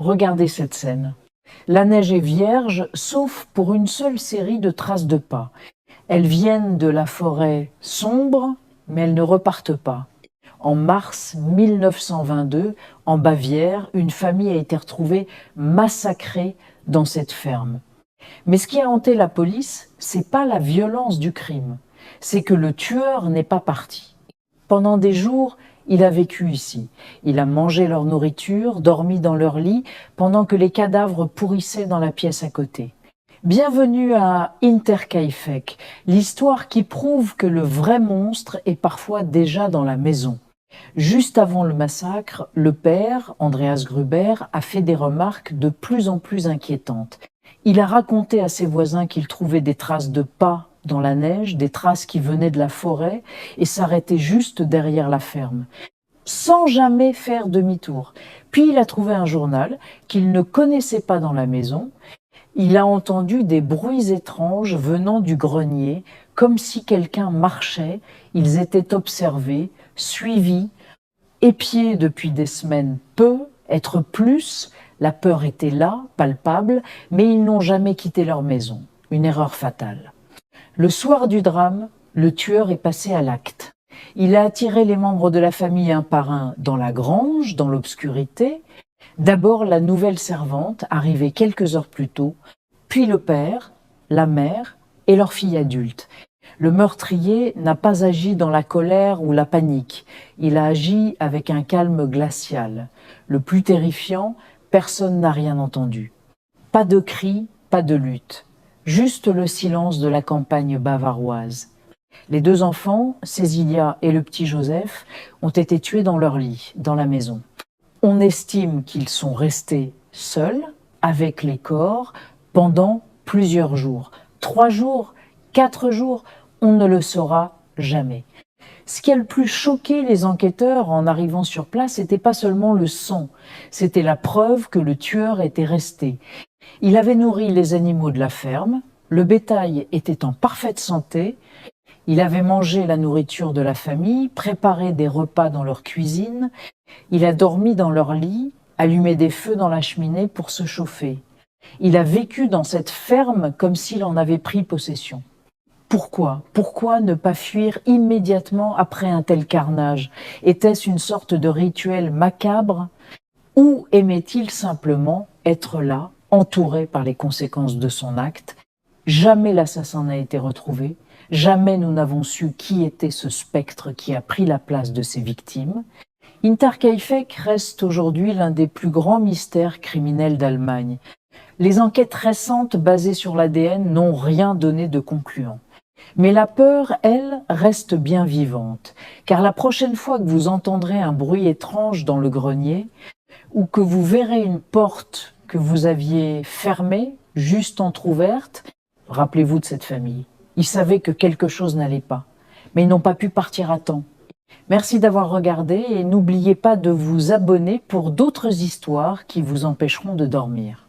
Regardez cette scène. La neige est vierge, sauf pour une seule série de traces de pas. Elles viennent de la forêt sombre, mais elles ne repartent pas. En mars 1922, en Bavière, une famille a été retrouvée massacrée dans cette ferme. Mais ce qui a hanté la police, c'est pas la violence du crime, c'est que le tueur n'est pas parti. Pendant des jours, il a vécu ici. Il a mangé leur nourriture, dormi dans leur lit, pendant que les cadavres pourrissaient dans la pièce à côté. Bienvenue à Hinterkaifeck, l'histoire qui prouve que le vrai monstre est parfois déjà dans la maison. Juste avant le massacre, le père, Andreas Gruber, a fait des remarques de plus en plus inquiétantes. Il a raconté à ses voisins qu'il trouvait des traces de pas dans la neige, des traces qui venaient de la forêt et s'arrêtaient juste derrière la ferme, sans jamais faire demi-tour. Puis il a trouvé un journal qu'il ne connaissait pas dans la maison. Il a entendu des bruits étranges venant du grenier, comme si quelqu'un marchait. Ils étaient observés, suivis, épiés depuis des semaines peu, être plus. La peur était là, palpable, mais ils n'ont jamais quitté leur maison. Une erreur fatale. Le soir du drame, le tueur est passé à l'acte. Il a attiré les membres de la famille un par un dans la grange, dans l'obscurité. D'abord la nouvelle servante, arrivée quelques heures plus tôt, puis le père, la mère et leur fille adulte. Le meurtrier n'a pas agi dans la colère ou la panique. Il a agi avec un calme glacial. Le plus terrifiant, personne n'a rien entendu. Pas de cris, pas de lutte. Juste le silence de la campagne bavaroise. Les deux enfants, Cécilia et le petit Joseph, ont été tués dans leur lit, dans la maison. On estime qu'ils sont restés seuls, avec les corps, pendant plusieurs jours. 3 jours, 4 jours, on ne le saura jamais. Ce qui a le plus choqué les enquêteurs en arrivant sur place, c'était pas seulement le sang, c'était la preuve que le tueur était resté. Il avait nourri les animaux de la ferme, le bétail était en parfaite santé, il avait mangé la nourriture de la famille, préparé des repas dans leur cuisine, il a dormi dans leur lit, allumé des feux dans la cheminée pour se chauffer. Il a vécu dans cette ferme comme s'il en avait pris possession. Pourquoi? Pourquoi ne pas fuir immédiatement après un tel carnage? Était-ce une sorte de rituel macabre? Ou aimait-il simplement être là, entouré par les conséquences de son acte? Jamais l'assassin n'a été retrouvé. Jamais nous n'avons su qui était ce spectre qui a pris la place de ses victimes. Hinterkaifeck reste aujourd'hui l'un des plus grands mystères criminels d'Allemagne. Les enquêtes récentes basées sur l'ADN n'ont rien donné de concluant. Mais la peur, elle, reste bien vivante, car la prochaine fois que vous entendrez un bruit étrange dans le grenier, ou que vous verrez une porte que vous aviez fermée, juste entr'ouverte, rappelez-vous de cette famille. Ils savaient que quelque chose n'allait pas, mais ils n'ont pas pu partir à temps. Merci d'avoir regardé et n'oubliez pas de vous abonner pour d'autres histoires qui vous empêcheront de dormir.